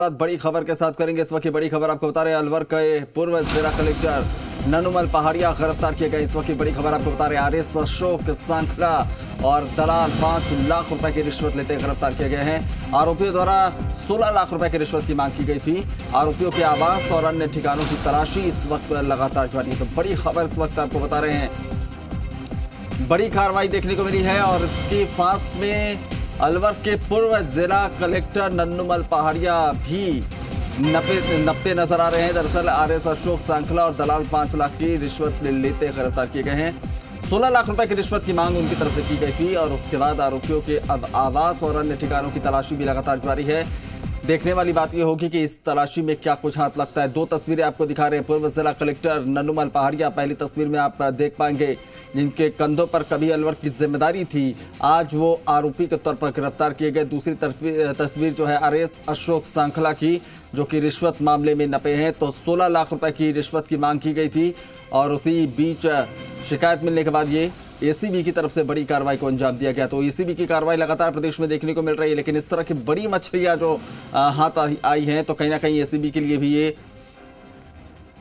बड़ी खबर के साथ करेंगे। इस वक्त की बड़ी खबर आपको बता रहे हैं, अलवर के पूर्व जिला कलेक्टर नन्नूमल पहाड़िया गिरफ्तार किए गए। इस वक्त की बड़ी खबर आपको बता रहे हैं, आरएस अशोक सांखला और दलाल 5 लाख रुपए की रिश्वत लेते गिरफ्तार किए गए हैं। आरोपियों द्वारा 16 लाख रुपए की रिश्वत की मांग की गई थी। आरोपियों के आवास और अन्य ठिकानों की तलाशी इस वक्त लगातार जारी है। तो बड़ी खबर इस वक्त आपको बता रहे हैं, बड़ी कार्रवाई देखने को मिली है और इसकी फांस में अलवर के पूर्व जिला कलेक्टर नन्नूमल पहाड़िया भी नपते नजर आ रहे हैं। दरअसल आरएस अशोक सांखला और दलाल 5 लाख की रिश्वत लेते गिरफ्तार किए गए हैं। 16 लाख रुपए की रिश्वत की मांग उनकी तरफ से की गई थी और उसके बाद आरोपियों के अब आवास और अन्य ठिकानों की तलाशी भी लगातार जारी है। देखने वाली बात यह होगी कि इस तलाशी में क्या कुछ हाथ लगता है। 2 तस्वीरें आपको दिखा रहे हैं। पूर्व जिला कलेक्टर नन्नूमल पहाड़िया, पहली तस्वीर में आप देख पाएंगे, जिनके कंधों पर कभी अलवर की जिम्मेदारी थी, आज वो आरोपी के तौर पर गिरफ्तार किए गए। दूसरी तस्वीर जो है आरएस अशोक सांखला की, जो कि रिश्वत मामले में नपे हैं। तो 16 लाख रुपए की रिश्वत की मांग की गई थी और उसी बीच शिकायत मिलने के बाद ये एसीबी की तरफ से बड़ी कार्रवाई को अंजाम दिया गया। तो एसीबी की कार्रवाई लगातार प्रदेश में देखने को मिल रही है, लेकिन इस तरह की बड़ी मछलियां जो हाथ आई हैं, तो कहीं ना कहीं एसीबी के लिए भी ये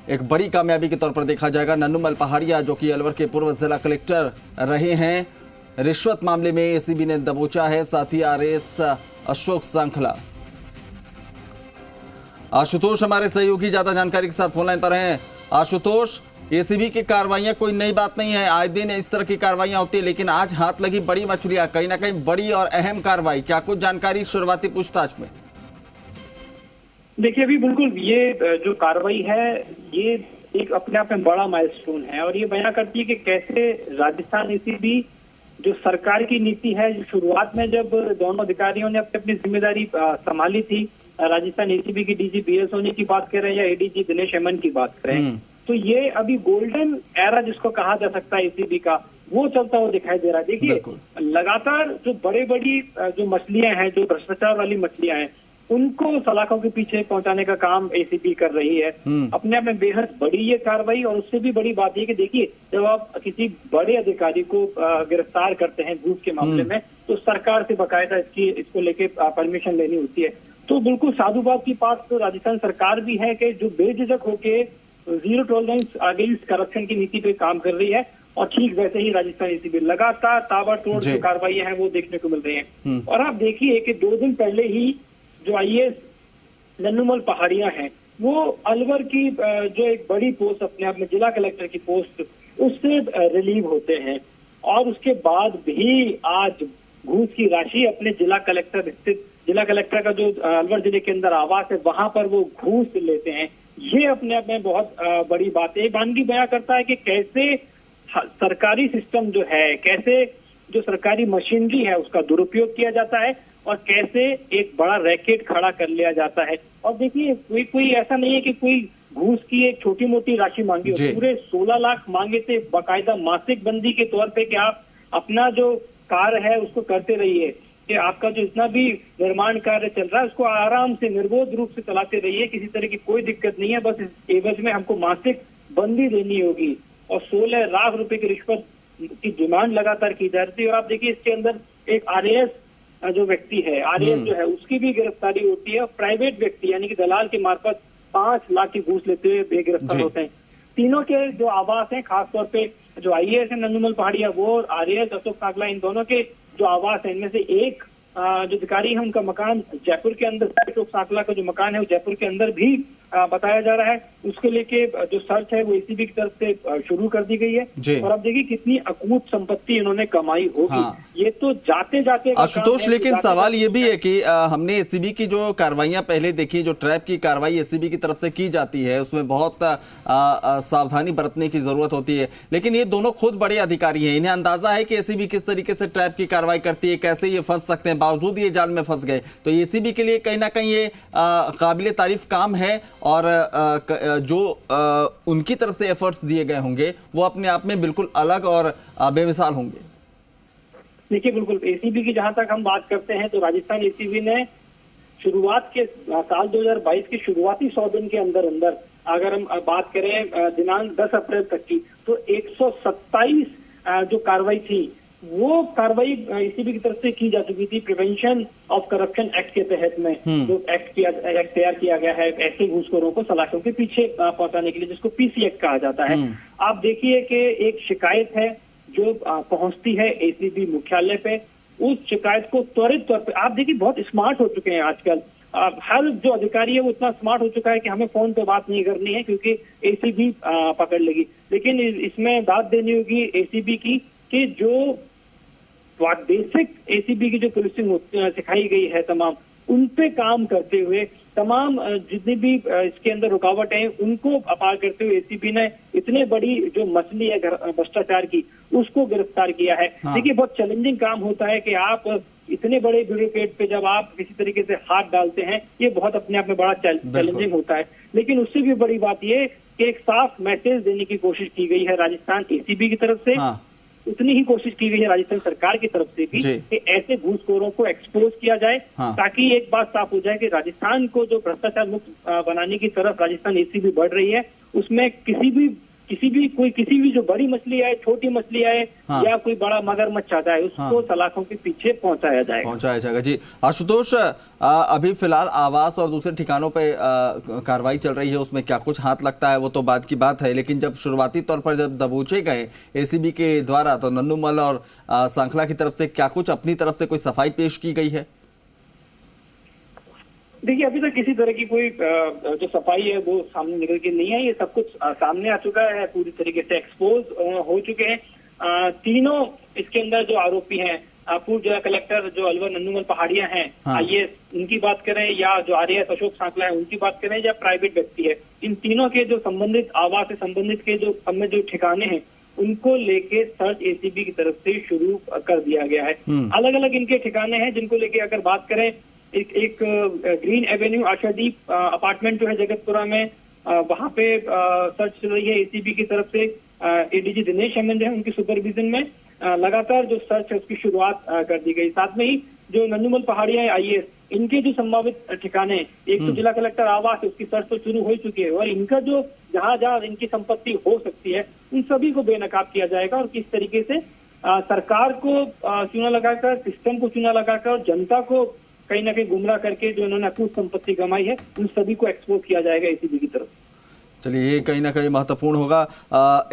एक बड़ी कामयाबी के तौर पर देखा जाएगा। नन्नूमल पहाड़िया, जो कि अलवर के पूर्व जिला कलेक्टर रहे हैं, रिश्वत मामले में एसीबी ने दबोचा है। साथ ही आरएस अशोक सांखला। आशुतोष हमारे सहयोगी ज्यादा जानकारी के साथ फोनलाइन पर हैं। आशुतोष, एसीबी की कार्रवाइयां कोई नई बात नहीं है, आए दिन इस तरह की कार्रवाइयां होती है, लेकिन आज हाथ लगी बड़ी मछलियां, कहीं ना कहीं बड़ी और अहम कार्रवाई, क्या कुछ जानकारी शुरुआती पूछताछ में? देखिए, अभी बिल्कुल ये जो कार्रवाई है ये एक अपने आप में बड़ा माइलस्टोन है और ये बयां करती है कि कैसे राजस्थान एसीबी जो सरकार की नीति है, शुरुआत में जब दोनों अधिकारियों ने अपनी जिम्मेदारी संभाली थी, राजस्थान एसीबी की डीजी बीएस सोनी की बात करें या एडीजी दिनेश हेमन की बात करें, तो ये अभी गोल्डन एरा जिसको कहा जा सकता है एसीबी का, वो चलता हुआ दिखाई दे रहा है। देखिए, लगातार जो बड़ी जो मछलियां हैं, जो भ्रष्टाचार वाली मछलियां हैं, उनको सलाखों के पीछे पहुंचाने का काम एसीबी कर रही है। अपने आप में बेहद बड़ी ये कार्रवाई, और उससे भी बड़ी बात ये कि देखिए, जब आप किसी बड़े अधिकारी को गिरफ्तार करते हैं घूस के मामले में, तो सरकार से बकायदा इसको लेके परमिशन लेनी होती है। तो बिल्कुल साधुवाद की बात तो राजस्थान सरकार भी है कि जो बेझिझक होके जीरो टॉलरेंस अगेंस्ट करप्शन की नीति पे काम कर रही है, और ठीक वैसे ही राजस्थान एसीबी लगातार ताबड़तोड़ जो कार्रवाइयां हैं वो देखने को मिल रही हैं। और आप देखिए कि 2 दिन पहले ही जो आईएएस नन्नूमल पहाड़िया हैं, वो अलवर की जो एक बड़ी पोस्ट अपने आप में जिला कलेक्टर की पोस्ट, उससे रिलीव होते हैं, और उसके बाद भी आज घूस की राशि अपने जिला कलेक्टर का जो अलवर जिले के अंदर आवास है, वहां पर वो घूस लेते हैं। ये अपने आप में बहुत बड़ी बात है। बानगी बयां करता है कि कैसे सरकारी सिस्टम जो है, कैसे जो सरकारी मशीनरी है उसका दुरुपयोग किया जाता है, और कैसे एक बड़ा रैकेट खड़ा कर लिया जाता है। और देखिए, कोई ऐसा नहीं है कि कोई घूस की एक छोटी मोटी राशि मांगी हो, पूरे 16 लाख मांगे थे बाकायदा मासिक बंदी के तौर पे कि आप अपना जो कार्य है उसको करते रहिए, कि आपका जो इतना भी निर्माण कार्य चल रहा है उसको आराम से निर्बोध रूप से चलाते रहिए, किसी तरह की कोई दिक्कत नहीं है, बस इस एवज में हमको मासिक बंदी देनी होगी। और 16 लाख रुपए की रिश्वत की डिमांड लगातार की जा रही थी। और आप देखिए, इसके अंदर एक आरएएस जो व्यक्ति है, आरएएस जो है, उसकी भी गिरफ्तारी होती है। प्राइवेट व्यक्ति यानी कि दलाल के मार्फत 5 लाख की घूस लेते हुए गिरफ्तार होते हैं। तीनों के जो आवास हैं, खासतौर पे जो आईएएस है नन्नूमल पहाड़िया, वो आरएएस अशोक सांखला, इन दोनों के जो आवास है, इनमें से एक जो अधिकारी है उनका मकान जयपुर के अंदर, अशोक सांखला का जो मकान है वो जयपुर के अंदर भी बताया जा रहा है। उसके लेके जो सर्च है वो एसीबी की तरफ से शुरू कर दी गई है। और अब देखिए कितनी अकूत संपत्ति इन्होंने कमाई होगी। ये तो जाते जाते आशुतोष, लेकिन सवाल ये भी है कि हमने एसीबी की जो कार्रवाइयां पहले देखी, जो ट्रैप की कार्रवाई एसीबी की तरफ से की जाती है, उसमें बहुत सावधानी बरतने की जरूरत होती है, लेकिन ये दोनों खुद बड़े अधिकारी हैं, इन्हें अंदाजा है कि एसीबी किस तरीके से ट्रैप की कार्रवाई करती है, कैसे ये फंस सकते हैं, बावजूद ये जाल में फंस गए। तो एसीबी के लिए कहीं ना कहीं ये काबिले तारीफ काम है, और जो उनकी तरफ से एफर्ट्स दिए गए होंगे वो अपने आप में बिल्कुल अलग और बेमिसाल होंगे। देखिए, बिल्कुल एसीबी की जहां तक हम बात करते हैं, तो राजस्थान एसीबी ने शुरुआत के साल 2022 के शुरुआती 100 दिन के अंदर अगर हम बात करें दिनांक 10 अप्रैल तक की, तो 127 जो कार्रवाई थी वो कार्रवाई एसीबी की तरफ से की जा चुकी थी प्रिवेंशन ऑफ करप्शन एक्ट के तहत में, जो एक्ट तैयार किया गया है ऐसे घूसखोरों को सलाखों के पीछे पहुंचाने के लिए, जिसको पीसी एक्ट कहा जाता है। आप देखिए कि एक शिकायत है जो पहुंचती है एसीबी मुख्यालय पे, उस शिकायत को त्वरित तौर पे, आप देखिए बहुत स्मार्ट हो चुके हैं आजकल, हर जो अधिकारी है वो इतना स्मार्ट हो चुका है कि हमें फोन पे बात नहीं करनी है क्योंकि एसीबी पकड़ लेगी। लेकिन इसमें दाद देनी होगी एसीबी की कि जो बेसिक एसीबी की जो पुलिसिंग सिखाई गई है तमाम, उन पे काम करते हुए तमाम जितनी भी इसके अंदर रुकावट है उनको अपार करते हुए एसीबी ने इतने बड़ी जो मछली है भ्रष्टाचार की उसको गिरफ्तार किया है। देखिए बहुत चैलेंजिंग काम होता है कि आप इतने बड़े ब्यूरोक्रेट पे जब आप किसी तरीके से हाथ डालते हैं, ये बहुत अपने आप में बड़ा चैलेंजिंग होता है। लेकिन उससे भी बड़ी बात ये कि एक साफ मैसेज देने की कोशिश की गई है राजस्थान एसीबी की तरफ से, उतनी ही कोशिश की गई है राजस्थान सरकार की तरफ से भी कि ऐसे घूसखोरों को एक्सपोज किया जाए, ताकि एक बात साफ हो जाए कि राजस्थान को जो भ्रष्टाचार मुक्त बनाने की तरफ राजस्थान एसीबी बढ़ रही है, उसमें किसी भी जो बड़ी मछली आए, छोटी मछली आए या कोई बड़ा मगरमच्छ आता है, उसको सलाखों के पीछे पहुंचाया जाएगा। जी आशुतोष, अभी फिलहाल आवास और दूसरे ठिकानों पे कार्रवाई चल रही है, उसमें क्या कुछ हाथ लगता है वो तो बात की बात है, लेकिन जब शुरुआती तौर पर जब दबोचे गए एसीबी के द्वारा, तो नन्नूमल और सांखला की तरफ से क्या कुछ अपनी तरफ से कोई सफाई पेश की गई है? देखिए अभी तक किसी तरह की कोई जो सफाई है वो सामने निकल के नहीं है, ये सब कुछ सामने आ चुका है, पूरी तरीके से एक्सपोज हो चुके हैं। तीनों इसके अंदर जो आरोपी हैं, पूर्व जिला कलेक्टर जो अलवर नन्नूमल पहाड़िया हैं, आईएएस, उनकी बात करें, या जो आरएएस अशोक सांखला है उनकी बात करें, या प्राइवेट व्यक्ति है, इन तीनों के जो संबंधित आवास से संबंधित के जो अब में जो ठिकाने हैं उनको लेके सर्च एसीबी की तरफ से शुरू कर दिया गया है। अलग अलग इनके ठिकाने हैं जिनको लेके अगर बात करें, एक ग्रीन एवेन्यू आशादीप अपार्टमेंट जो है जगतपुरा में, वहां पे सर्च चल रही है एसीबी की तरफ से। एडीजी दिनेश हेमंत है, उनकी सुपरविजन में लगातार जो सर्च है उसकी शुरुआत कर दी गई। साथ में ही जो नन्नूमल पहाड़िया है आईएएस, इनके जो संभावित ठिकाने, एक तो जिला कलेक्टर आवास है उसकी सर्च तो शुरू हो चुकी है, और इनका जो जहां जहां इनकी संपत्ति हो सकती है उन सभी को बेनकाब किया जाएगा, और किस तरीके से सरकार को चूना लगाकर, सिस्टम को चूना लगाकर और जनता को कहीं ना कहीं गुमराह करके जो इन्होंने अकूत संपत्ति कमाई है उन सभी को एक्सपोज किया जाएगा एसीबी की तरफ। चलिए, ये कहीं ना कहीं महत्वपूर्ण होगा।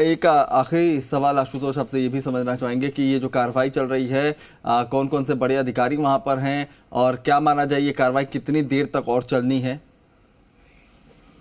एक आखिरी सवाल आशुतोष आपसे ये भी समझना चाहेंगे कि ये जो कार्रवाई चल रही है, कौन कौन से बड़े अधिकारी वहां पर हैं और क्या माना जाए ये कार्रवाई कितनी देर तक और चलनी है?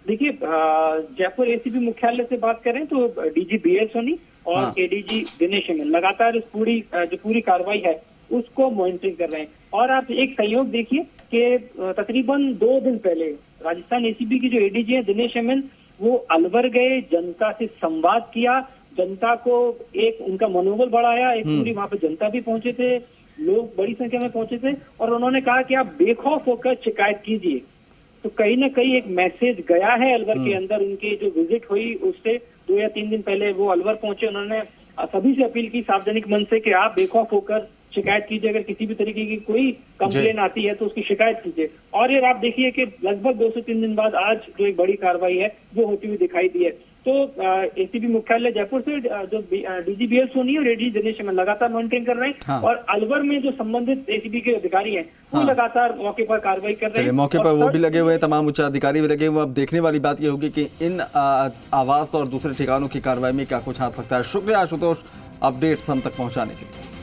देखिए जयपुर एसीबी मुख्यालय से बात करें तो डीजी बीएल सोनी और एडीजी दिनेश हेमंत लगातार इस पूरी कार्रवाई है उसको मॉनिटरिंग कर रहे हैं। और आप एक सहयोग देखिए कि तकरीबन 2 दिन पहले राजस्थान एसीबी की जो एडीजी है दिनेश हेमंत, वो अलवर गए, जनता से संवाद किया, जनता को एक उनका मनोबल बढ़ाया, एक पूरी वहां पे जनता भी पहुंचे थे, लोग बड़ी संख्या में पहुंचे थे, और उन्होंने कहा कि आप बेखौफ होकर शिकायत कीजिए। तो कहीं ना कहीं एक मैसेज गया है अलवर के अंदर। उनकी जो विजिट हुई उससे 2 या 3 दिन पहले वो अलवर पहुंचे, उन्होंने सभी से अपील की सार्वजनिक मंच से कि आप बेखौफ होकर शिकायत कीजिए, अगर किसी भी तरीके की कोई कंप्लेन आती है तो उसकी शिकायत कीजिए। और ये आप देखिए कि लगभग 2 से 3 दिन बाद आज जो एक बड़ी कार्रवाई है वो होती हुई दिखाई दी है। तो एसीबी मुख्यालय जयपुर से जो डीजी बीएल सोनी और एडीजी दिनेश हेमंत लगातार मॉनिटरिंग कर रहे हैं, और अलवर में जो संबंधित एसीबी के अधिकारी हैं वो लगातार मौके पर कार्रवाई कर रहे हैं। मौके पर वो भी लगे हुए हैं, तमाम उच्च अधिकारी भी लगे हुए। अब देखने वाली बात ये होगी कि इन आवास और दूसरे ठिकानों की कार्रवाई में क्या कुछ हाथ लगता है। शुक्रिया आशुतोष अपडेट्स हम तक पहुंचाने के लिए।